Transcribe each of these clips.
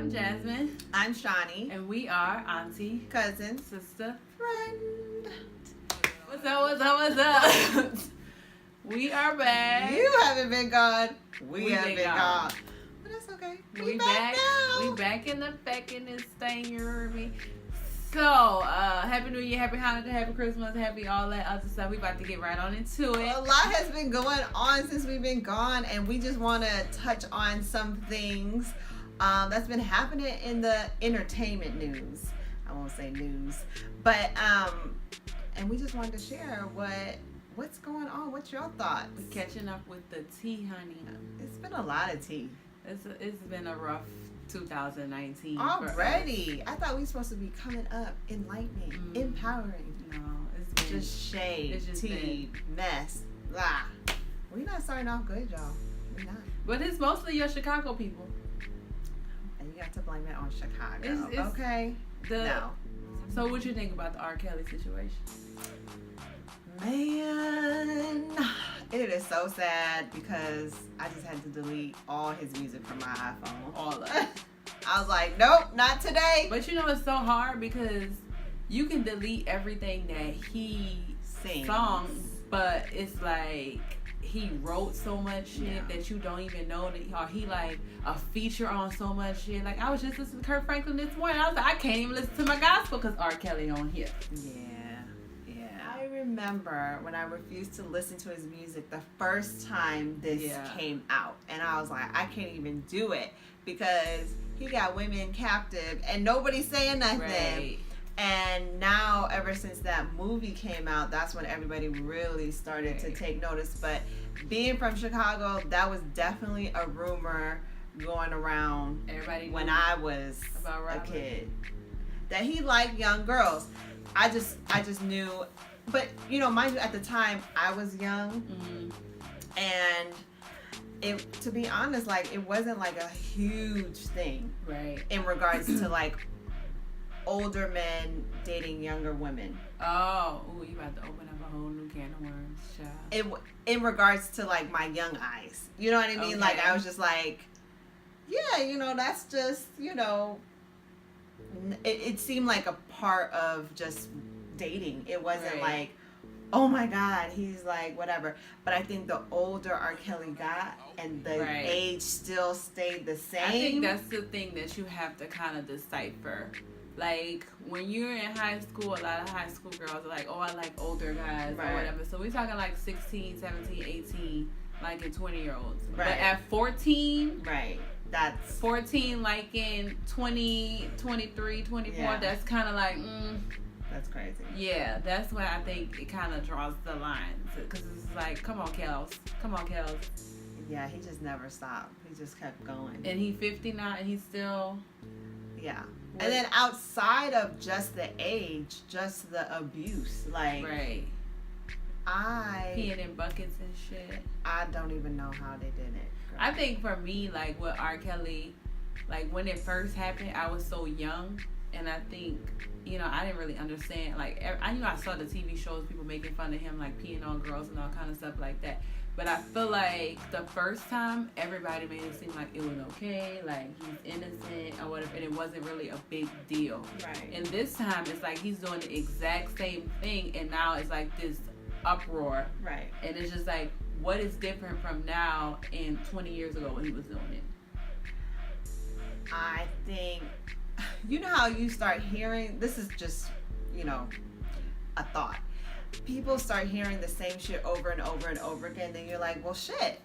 I'm Jasmine. I'm Shawnee. And we are Auntie, Cousin. Sister, Friend. What's up? We are back. You haven't been gone. We have been gone. gone. But that's okay. We back now. We back in this thing, you heard me? So, Happy New Year, Happy Hanukkah, Happy Christmas, Happy all that other stuff. We about to get right on into it. A lot has been going on since we've been gone, and we just want to touch on some things that's been happening in the entertainment news. I won't say news, but and we just wanted to share what's going on. What's your thoughts? We catching up with the tea, honey. It's been a lot of tea. It's been a rough 2019 already. I thought we were supposed to be coming up, enlightening, empowering. No, it's been just shade, tea, mess, blah. We're not starting off good, y'all. We're not. But it's mostly your Chicago people. And you got to blame it on Chicago. It's okay. No. So what you think about the R. Kelly situation? Man, it is so sad because I just had to delete all his music from my iPhone. All of it. I was like, nope, not today. But you know it's so hard because you can delete everything that he songs, but it's like he wrote so much shit that you don't even know that, or he like a feature on so much shit. Like I was just listening to Kirk Franklin this morning. I was like, I can't even listen to my gospel because R. Kelly on here. Yeah. I remember when I refused to listen to his music the first time this came out, and I was like, I can't even do it because he got women captive and nobody's saying nothing. Right. And now, ever since that movie came out, that's when everybody really started to take notice. But being from Chicago, that was definitely a rumor going around when I was a kid that he liked young girls. I just knew. But, you know, mind you, at the time, I was young. And to be honest, like, it wasn't like a huge thing. Right. In regards to, like, older men dating younger women. Oh, you about to open up a whole new can of worms, child. In regards to, like, my young eyes. You know what I mean? Okay. Like, I was just like, yeah, you know, that's just, you know, it seemed like a part of just dating. It wasn't like, oh my God, he's like whatever. But I think the older R. Kelly got and the age still stayed the same. I think that's the thing that you have to kind of decipher. Like when you're in high school, a lot of high school girls are like, oh, I like older guys or whatever. So we're talking like 16, 17, 18, like in 20-year-olds. But at 14, that's 14 like in 20, 23, 24, that's kind of like, that's crazy. Yeah, that's why I think it kind of draws the line. Because it's like, come on, Kels. Yeah, he just never stopped. He just kept going. And he's 59 and he's still... Yeah. And then outside of just the age, just the abuse. Like... peeing in buckets and shit. I don't even know how they did it. Girl. I think for me, like with R. Kelly, like when it first happened, I was so young. And I think... You know, I didn't really understand. Like, I saw the TV shows, people making fun of him, like peeing on girls and all kind of stuff like that. But I feel like the first time, everybody made it seem like it was okay, like he's innocent or whatever, and it wasn't really a big deal. Right. And this time, it's like he's doing the exact same thing, and now it's like this uproar. Right. And it's just like, what is different from now and 20 years ago when he was doing it? I think... You know how you start hearing, this is just, you know, a thought. People start hearing the same shit over and over and over again. Then you're like, well, shit,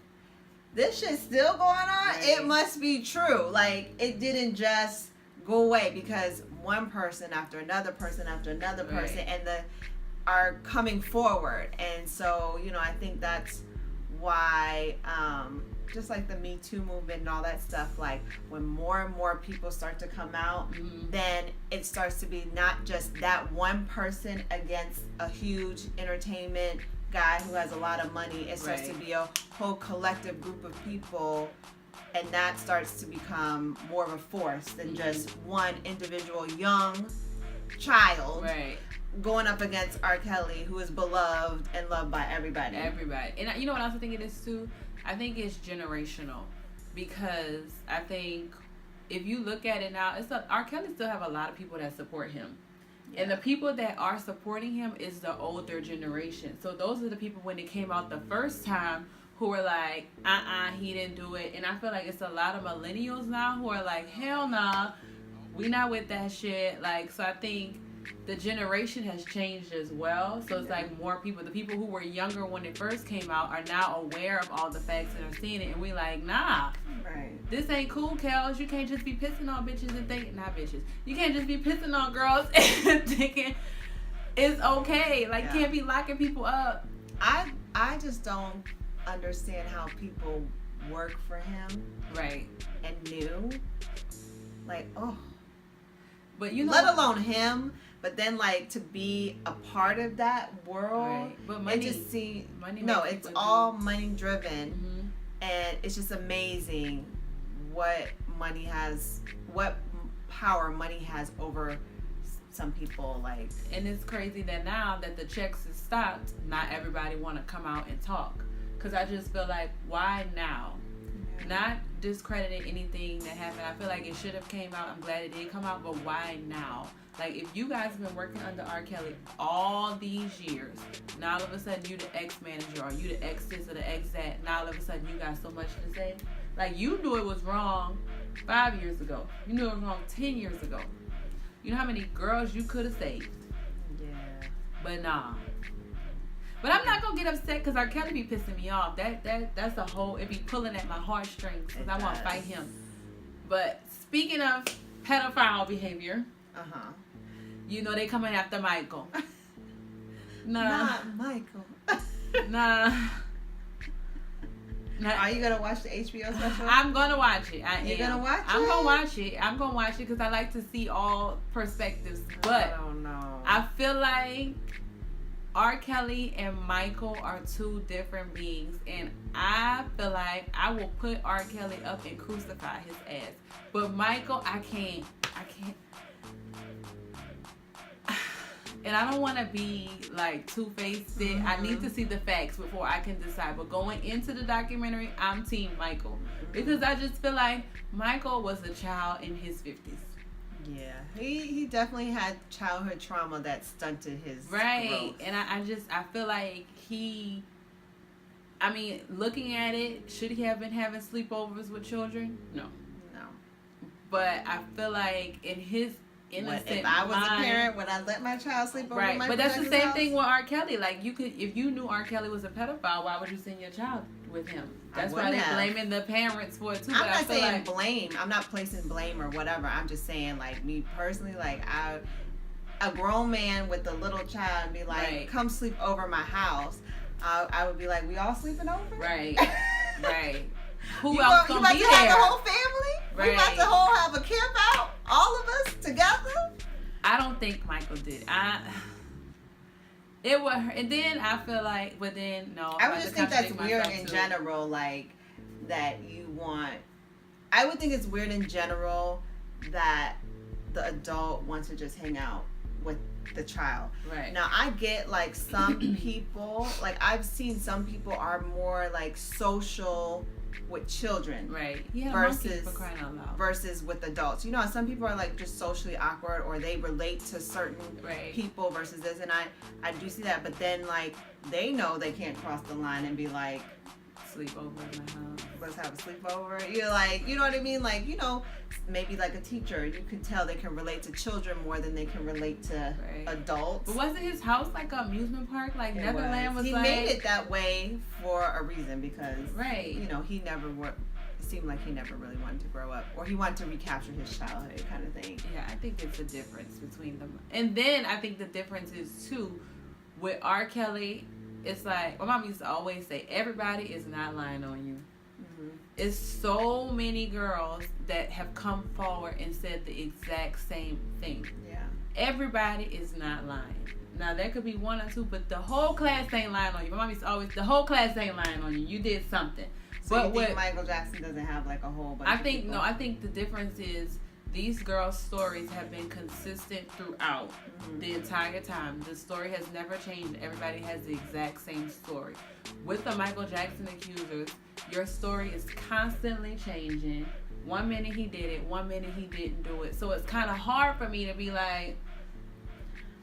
this shit's still going on? Right. It must be true. Like, it didn't just go away because one person after another person after another person are coming forward. And so, you know, I think that's why... just like the Me Too movement and all that stuff, like when more and more people start to come out, then it starts to be not just that one person against a huge entertainment guy who has a lot of money. It starts to be a whole collective group of people, and that starts to become more of a force than just one individual young child going up against R. Kelly, who is beloved and loved by everybody. And you know what I also think it is too? I think it's generational, because I think if you look at it now, R. Kelly still have a lot of people that support him. Yeah. And the people that are supporting him is the older generation. So those are the people when it came out the first time who were like, he didn't do it. And I feel like it's a lot of millennials now who are like, hell nah, we not with that shit. Like, so I think the generation has changed as well. So it's like more people, the people who were younger when it first came out are now aware of all the facts and are seeing it. And we like, nah. Right. This ain't cool, Kels. You can't just be pissing on bitches and thinking, not bitches. You can't just be pissing on girls and thinking it's okay. Like, you can't be locking people up. I just don't understand how people work for him. Right. And knew. Like, But you know, let alone him, but then like to be a part of that world. Right. But money, it's all money driven. Mm-hmm. And it's just amazing what power money has over some people. Like, and it's crazy that now that the checks is stopped, not everybody want to come out and talk. Because I just feel like, why now? Yeah. Not discrediting anything that happened. I feel like it should have came out. I'm glad it did come out, but why now? Like, if you guys have been working under R. Kelly all these years, now all of a sudden you the ex-manager or you the ex this or the ex that, now all of a sudden you got so much to say. Like, you knew it was wrong 5 years ago. You knew it was wrong 10 years ago. You know how many girls you could have saved? Yeah. But nah. But I'm not gonna get upset because R. Kelly be pissing me off. That's the whole, it be pulling at my heartstrings because I want to fight him. But speaking of pedophile behavior, you know they coming after Michael. Not Michael. Nah. Are you gonna watch the HBO special? I'm gonna watch it. You're gonna watch it? I'm gonna watch it. I'm gonna watch it because I like to see all perspectives. But I don't know. I feel like R. Kelly and Michael are two different beings, and I feel like I will put R. Kelly up and crucify his ass. But Michael, I can't. And I don't want to be like two-faced. Mm-hmm. I need to see the facts before I can decide. But going into the documentary, I'm team Michael. Because I just feel like Michael was a child in his 50s. Yeah, he definitely had childhood trauma that stunted his growth. And I feel like looking at it, should he have been having sleepovers with children? No. But I feel like in his innocent if I was mind, a parent, would I let my child sleep over my but that's the same house? thing with R. Kelly. Like, you could, if you knew R. Kelly was a pedophile, why would you send your child with him? That's why they're blaming the parents for it too. I'm not saying blame. I'm not placing blame or whatever. I'm just saying, like, me personally, like, a grown man with a little child be like, come sleep over my house. I would be like, we all sleeping over? Right. Who else gonna be there? You about to have the whole family? We about to have a camp out? All of us together? I don't think Michael did. It was, and then I feel like, but then no. I would just think that's weird in general, like that you want. I would think it's weird in general that the adult wants to just hang out with the child. Right. Now I get like some people, like I've seen some people are more like social with children, right? Versus with adults. You know, some people are like just socially awkward, or they relate to certain people versus this. And I do see that, but then like they know they can't cross the line and be like, sleepover in my house. Let's have a sleepover. You're like, you know what I mean? Like, you know, maybe like a teacher, you can tell they can relate to children more than they can relate to adults. But wasn't his house like an amusement park? Like Neverland was he like... made it that way for a reason because, you know, he never worked. It seemed like he never really wanted to grow up, or he wanted to recapture his childhood kind of thing. Yeah, I think it's a difference between them. And then I think the difference is too, with R. Kelly, it's like, my mom used to always say, everybody is not lying on you. Mm-hmm. It's so many girls that have come forward and said the exact same thing. Yeah. Everybody is not lying. Now, there could be one or two, but the whole class ain't lying on you. My mom used to always, the whole class ain't lying on you. You did something. So you think Michael Jackson doesn't have like a whole bunch of people? I think the difference is these girls' stories have been consistent throughout the entire time. The story has never changed. Everybody has the exact same story. With the Michael Jackson accusers, your story is constantly changing. One minute he did it, one minute he didn't do it. So it's kind of hard for me to be like,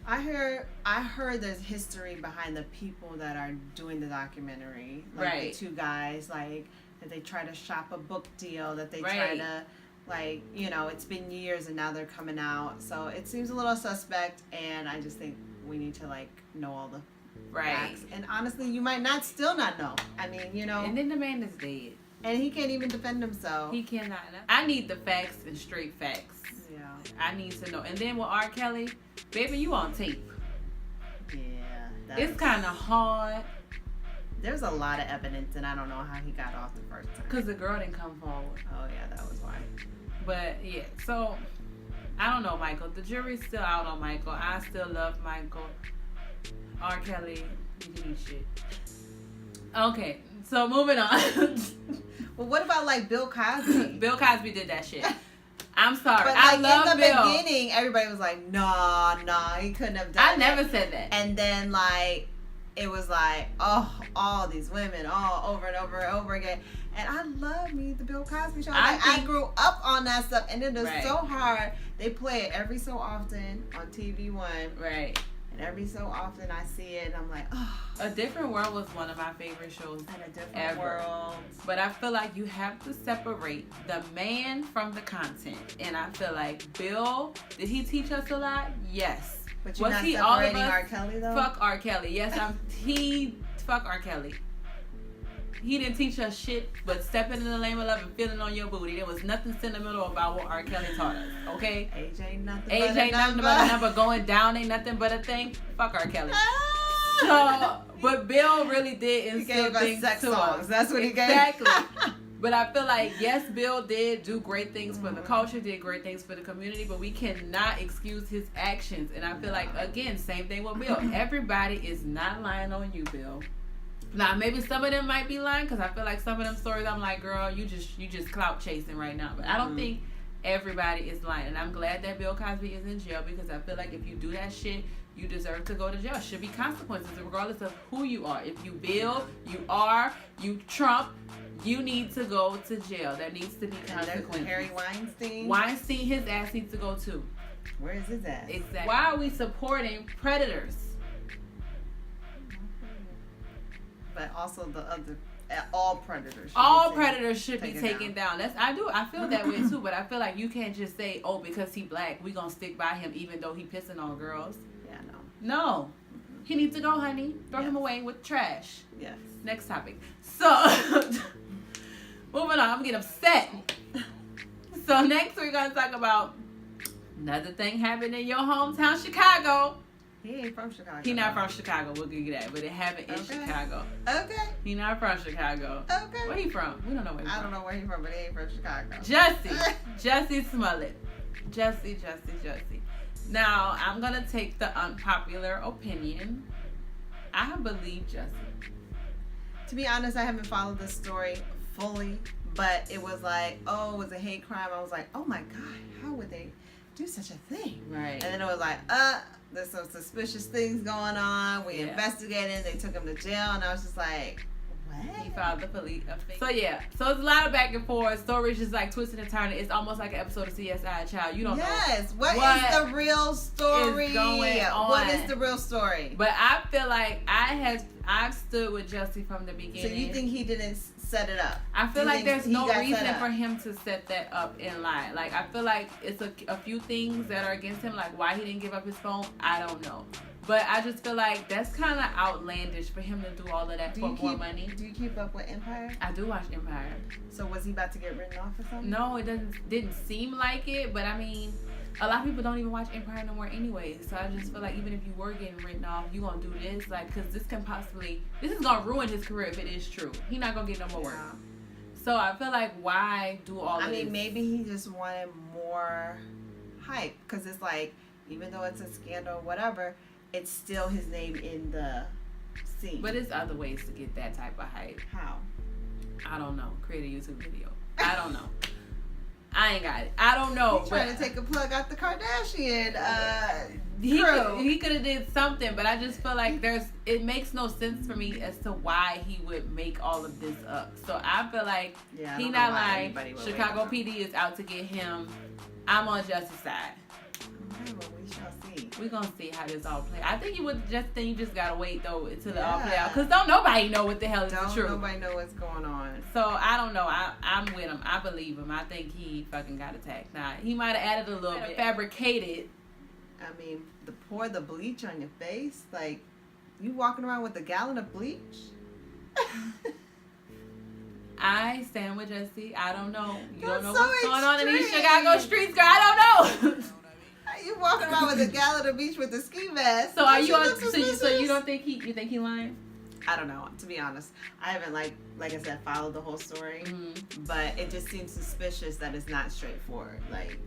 I heard there's history behind the people that are doing the documentary. Like right. the two guys, like, that they try to shop a book deal, that they right. try to, like, you know, it's been years and now they're coming out. So it seems a little suspect, and I just think we need to, like, know all the right. facts. And honestly, you might still not know. I mean, you know. And then the man is dead. And he can't even defend himself. He cannot. I need the facts and straight facts. Yeah. I need to know. And then with R. Kelly, baby, you on tape. Yeah. It's kind of hard. There's a lot of evidence, and I don't know how he got off the first time. Because the girl didn't come forward. Oh, yeah, that was why. But, yeah. So, I don't know, Michael. The jury's still out on Michael. I still love Michael. R. Kelly, you can eat shit. Okay. So, moving on. Well, what about, like, Bill Cosby? Bill Cosby did that shit. I'm sorry. But, I like, love in the Bill. beginning, everybody was like, nah, he couldn't have done I it. never said that. And then, like, it was like, oh, all these women, all over and over and over again. And I love me the Bill Cosby Show. I grew up on that stuff, and it is right. so hard. They play it every so often on TV One. Right. And every so often I see it, and I'm like, oh. A Different World was one of my favorite shows In a Different ever. World. But I feel like you have to separate the man from the content. And I feel like Bill, did he teach us a lot? Yes. But you're Was not he all of separating us? R. Kelly, though? Fuck R. Kelly. Yes, fuck R. Kelly. He didn't teach us shit but stepping in the lane of love and feeling on your booty. There was nothing sentimental about what R. Kelly taught us, okay? Age ain't nothing Age but a ain't nothing but a number. Going down ain't nothing but a thing. Fuck R. Kelly. So, but Bill really did instill things sex to songs. us. That's what he gave. Exactly. But I feel like, yes, Bill did do great things for the culture, did great things for the community, but we cannot excuse his actions. And I feel like, again, same thing with Bill. Everybody is not lying on you, Bill. Now, maybe some of them might be lying, because I feel like some of them stories, I'm like, girl, you just clout chasing right now. But I don't think everybody is lying. And I'm glad that Bill Cosby is in jail, because I feel like if you do that shit, you deserve to go to jail. Should be consequences regardless of who you are. If you Bill, you Trump, you need to go to jail. There needs to be consequences. Harry Weinstein? Weinstein, his ass needs to go too. Where is his ass? Exactly. Why are we supporting predators? But also the other, all predators. Predators should be taken down. I feel that way too, but I feel like you can't just say, oh, because he black, we gonna stick by him even though he pissing on girls. Yeah, no. No. He needs to go, honey. Throw him away with trash. Yes. Next topic. So, moving on. I'm getting upset. So, next we're going to talk about another thing happened in your hometown, Chicago. He ain't from Chicago. He not from Chicago. We'll give you that. But it happened in Chicago. Okay. He not from Chicago. Okay. Where he from? We don't know where he from. I don't know where he from, but he ain't from Chicago. Jussie Smollett. Jussie. Now, I'm going to take the unpopular opinion. I believe Jussie. To be honest, I haven't followed this story fully, but it was like, oh, it was a hate crime. I was like, oh my God, how would they do such a thing? Right. And then it was like, there's some suspicious things going on. We investigated. They took him to jail, and I was just like, what? He filed the police. So yeah, so it's a lot of back and forth. Stories just like twisting and turning. It's almost like an episode of CSI. Child, you don't know. Yes. What is the real story? Going on. What is the real story? But I feel like I've stood with Jussie from the beginning. So you think he didn't set it up? I feel like there's no reason for him to set that up and lie. Like, I feel like it's a few things that are against him, like why he didn't give up his phone, I don't know. But I just feel like that's kind of outlandish for him to do all of that for more money. Do you keep up with Empire? I do watch Empire. So was he about to get written off or something? No, it didn't seem like it, but I mean, a lot of people don't even watch Empire no more anyway. So I just feel like even if you were getting written off, you gonna do this, like, because this is gonna ruin his career if it is true. He not gonna get no more work. So I feel like, why do all of this? I mean, maybe he just wanted more hype, because it's like, even though it's a scandal or whatever, it's still his name in the scene. But there's other ways to get that type of hype. How? I don't know. Create a YouTube video. I don't know. I ain't got it. I don't know. He's trying to take a plug out the Kardashian he could have did something, but I just feel like it makes no sense for me as to why he would make all of this up. So I feel like he not lying. Chicago PD is out to get him. I'm on Jesse's side. Okay, well, we shall see. We're gonna see how this all plays. I think you just gotta wait though until it all play out, because don't nobody know what the hell is the truth. Nobody know what's going on. So I don't know. I'm with him. I believe him. I think he fucking got attacked. Now he might have added a little bit, fabricated. I mean, pour the bleach on your face, like you walking around with a gallon of bleach. I stand with Jesse. I don't know. You don't know That's so what's going on in these extreme. Chicago streets, girl. I don't know. You walking around with a gallon of bleach with a ski mask. So are you on? So you don't think you think he lying? I don't know. To be honest, I haven't like I said followed the whole story, but it just seems suspicious that it's not straightforward. Like,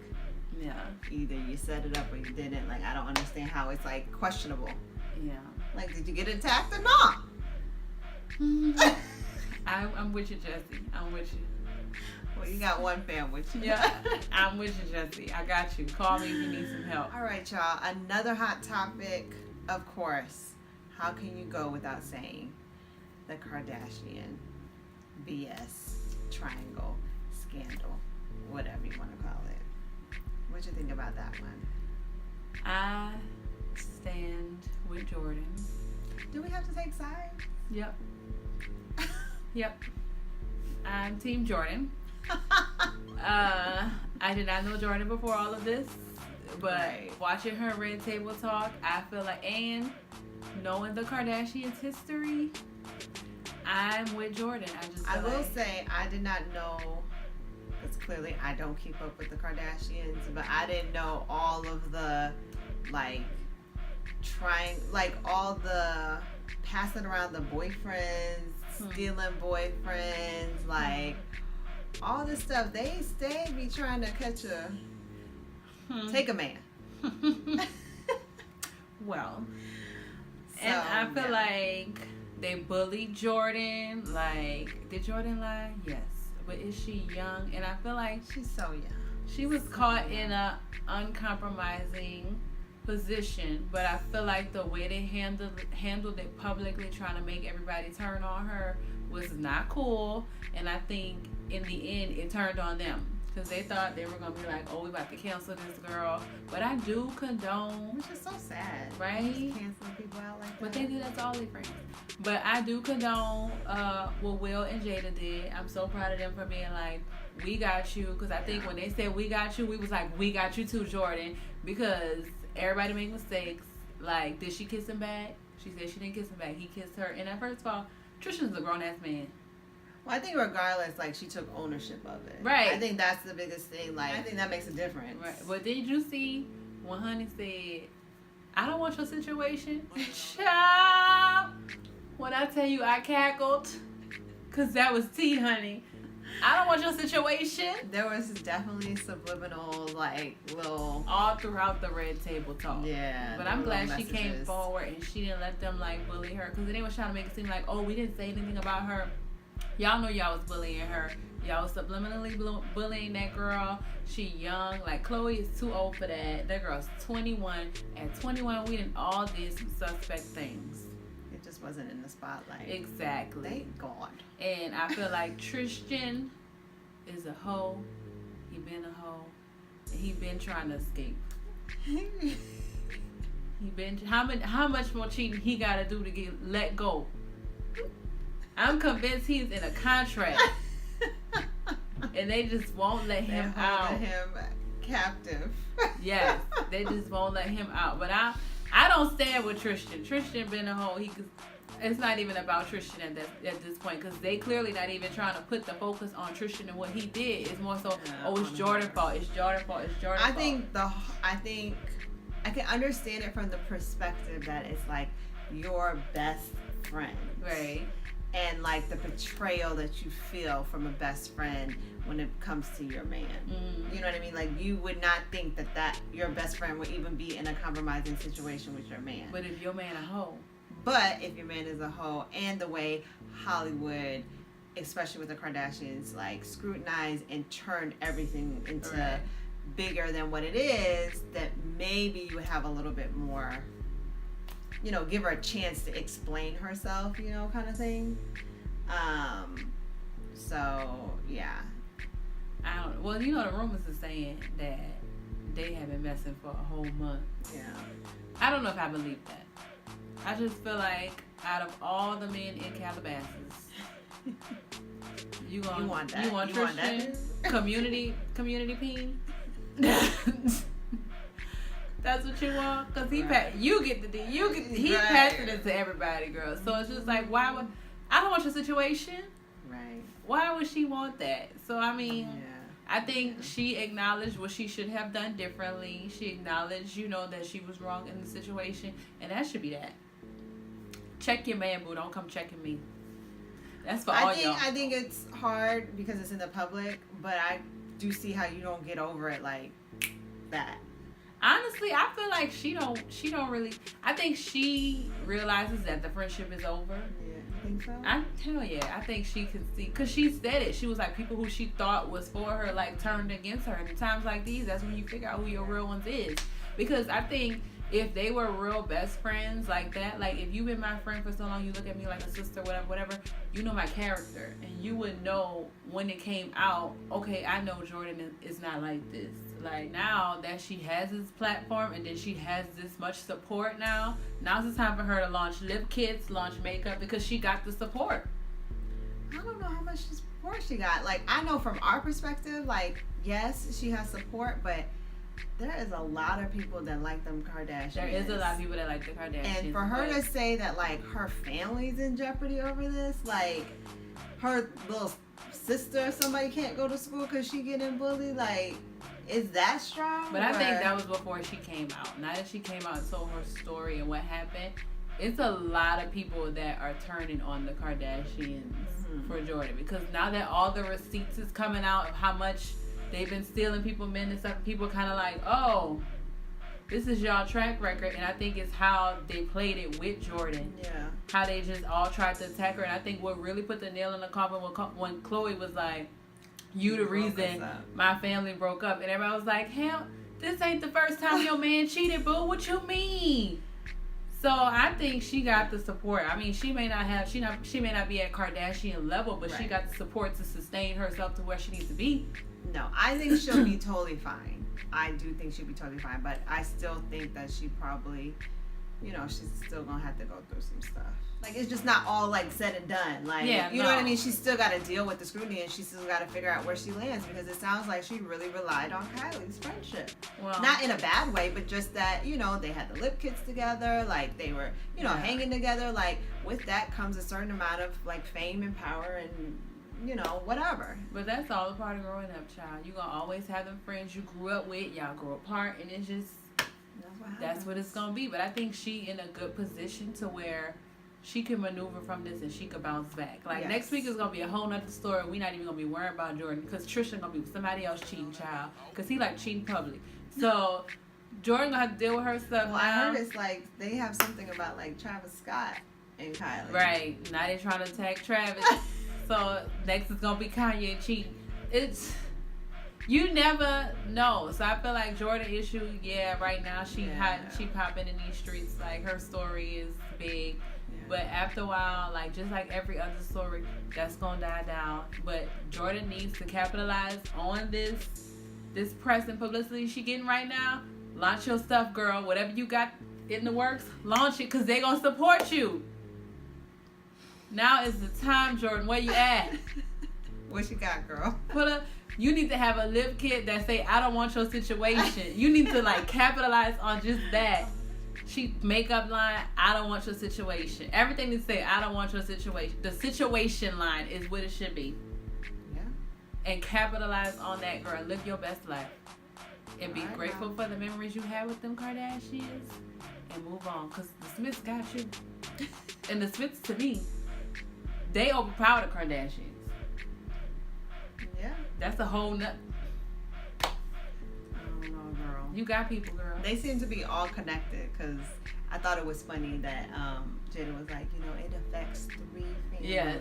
yeah, either you set it up or you didn't. Like, I don't understand how it's like questionable. Yeah. Like, did you get attacked or not? I'm with you, Jesse. I'm with you. Well, you got one fan with you. Yeah, I'm with you, Jesse. I got you. Call me if you need some help. All right, y'all. Another hot topic, of course. How can you go without saying the Kardashian BS triangle scandal, whatever you want to call it? What you think about that one? I stand with Jordan. Do we have to take sides? Yep. Yep. I'm Team Jordan. I did not know Jordan before all of this, but watching her Red Table Talk, I feel like, and knowing the Kardashians' history, I'm with Jordan. I will say I did not know, because clearly I don't keep up with the Kardashians, but I didn't know all of the all the passing around the boyfriends, stealing boyfriends, like all this stuff. They be trying to catch take a man. Well, and I feel like they bullied Jordan. Like, did Jordan lie? Yes. But is she young? And I feel like she's so young. She was caught in a uncompromising position, but I feel like the way they handled it publicly, trying to make everybody turn on her, was not cool. And I think in the end it turned on them, because they thought they were gonna be like, oh, we about to cancel this girl. But I do condone, which is so sad, right? Canceling people out like that. But they do that to all their friends. But I do condone what Will and Jada did. I'm so proud of them for being like, we got you. Because I think when they said we got you, we was like, we got you too, Jordan. Because everybody make mistakes. Like, did she kiss him back? She said she didn't kiss him back. He kissed her. And first of all, Trishan's a grown-ass man. Well, I think regardless, like, she took ownership of it. Right. I think that's the biggest thing. Like, I think that makes a difference. Right. But did you see when Honey said, I don't want your situation? Child. When I tell you I cackled, because that was tea, honey. I don't want your situation. There was definitely subliminal, like, little... all throughout the Red Table Talk. Yeah. But I'm glad she came forward and she didn't let them, like, bully her. Because they was trying to make it seem like, oh, we didn't say anything about her. Y'all know y'all was bullying her. Y'all was subliminally bullying that girl. She young. Like, Chloe is too old for that. That girl's 21. At 21, we done all did some suspect things. It just wasn't in the spotlight. Exactly. Thank God. And I feel like Tristan is a hoe. He been a hoe. And he been trying to escape. He been how much more cheating he gotta do to get let go? I'm convinced he's in a contract. And they just won't let him out. Him captive. Yes, they just won't let him out. But I don't stand with Tristan. Tristan been a hoe. It's not even about Tristan at this point, because they clearly not even trying to put the focus on Tristan and what he did. It's more so, it's Jordan's fault. It's Jordan's fault. It's Jordan's fault. I think I can understand it from the perspective that it's like your best friend, right? And like the betrayal that you feel from a best friend when it comes to your man. You know what I mean? Like, you would not think that your best friend would even be in a compromising situation with your man. But if your man a hoe. But if your man is a hoe, and the way Hollywood especially with the Kardashians, like scrutinize and turn everything into Right. bigger than what it is, that maybe you would have a little bit more, give her a chance to explain herself, kind of thing. So yeah. I don't. Well, the rumors are saying that they have been messing for a whole month. Yeah. I don't know if I believe that. I just feel like out of all the men in Calabasas, you want that? You want You want Tristan that? community peen? That's what you want, cause he Right. he Right. passing it to everybody, girl. So it's just like, why would I don't want your situation? Right. Why would she want that? So I mean. Yeah. I think she acknowledged what she should have done differently. She acknowledged, that she was wrong in the situation, and that should be that. Check your man, boo. Don't come checking me. That's for all y'all. I think it's hard because it's in the public, but I do see how you don't get over it like that. Honestly, I feel like she don't really. I think she realizes that the friendship is over. Yeah, you think so? I think she can see, because she said it. She was like, people who she thought was for her, like, turned against her. And in times like these, that's when you figure out who your real ones is. Because I think if they were real best friends like that, like, if you've been my friend for so long, you look at me like a sister, whatever, you know my character. And you would know when it came out, okay, I know Jordan is not like this. Like, now that she has this platform and then she has this much support now's the time for her to launch lip kits, launch makeup, because she got the support. I don't know how much support she got. Like, I know from our perspective, like, yes, she has support, but there is a lot of people that like them Kardashians. There is a lot of people that like the Kardashians. And for her to say that, like, her family's in jeopardy over this, like, her little sister, somebody can't go to school because she getting bullied, like, is that strong? But I think that was before she came out. Now that she came out and told her story and what happened, it's a lot of people that are turning on the Kardashians for Jordan. Because now that all the receipts is coming out of how much they've been stealing people, men and stuff, people kind of like, oh, this is y'all track record. And I think it's how they played it with Jordan. Yeah. How they just all tried to attack her. And I think what really put the nail in the coffin when Khloe was like, you the reason my family broke up. And everybody was like, hell, this ain't the first time your man cheated, boo. What you mean? So I think she got the support. I mean, she may not be at Kardashian level, but she got the support to sustain herself to where she needs to be. No, I think she'll be totally fine. I do think she'll be totally fine, but I still think that she probably, she's still gonna have to go through some stuff. Like, it's just not all, like, said and done. Like, you know what I mean? She's still got to deal with the scrutiny, and she's still got to figure out where she lands, because it sounds like she really relied on Kylie's friendship. Well, not in a bad way, but just that, they had the lip kits together, like, they were, hanging together. Like, with that comes a certain amount of, like, fame and power and, whatever. But that's all a part of growing up, child. You're going to always have them friends you grew up with. Y'all grew apart, and it's just, that's what it's going to be. But I think she in a good position to where she can maneuver from this and she can bounce back. Like, next week is going to be a whole nother story. We're not even going to be worrying about Jordan, because Trisha going to be with somebody else cheating, child. Because he like cheating public. So, Jordan going to have to deal with her stuff. Well, I heard it's like, they have something about, like, Travis Scott and Kylie. Right. Now they're trying to attack Travis. So, next is going to be Kanye cheating. You never know. So, I feel like Jordan issue, right now she popping in these streets. Like, her story is big. But after a while, like, just like every other story, that's gonna die down. But Jordan needs to capitalize on this press and publicity she getting right now. Launch your stuff, girl. Whatever you got in the works, launch it, because they gonna support you. Now is the time, Jordan. Where you at? What you got, girl? You need to have a lip kit that say, I don't want your situation. You need to, like, capitalize on just that. She makeup line, I don't want your situation. Everything to say, I don't want your situation. The situation line is what it should be. Yeah. And capitalize on that, girl. Live your best life. And be grateful for the memories you had with them Kardashians. And move on. Because the Smiths got you. And the Smiths, to me, they overpower the Kardashians. Yeah. That's a whole nut. I don't know, girl. You got people, girl. They seem to be all connected because I thought it was funny that Jada was like, it affects 3 families. Yes.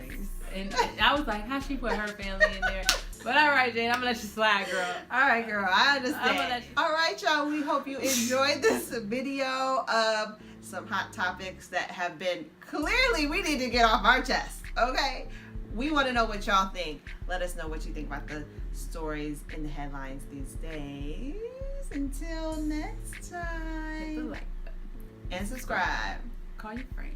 And I was like, how she put her family in there? But all right, Jane, I'm gonna let you slide, girl. All right, girl, I understand. I'm gonna let you... All right, y'all. We hope you enjoyed this video of some hot topics that have been clearly we need to get off our chest. Okay, we want to know what y'all think. Let us know what you think about the stories in the headlines these days. Until next time. Hit the like button. And subscribe. Call your friends.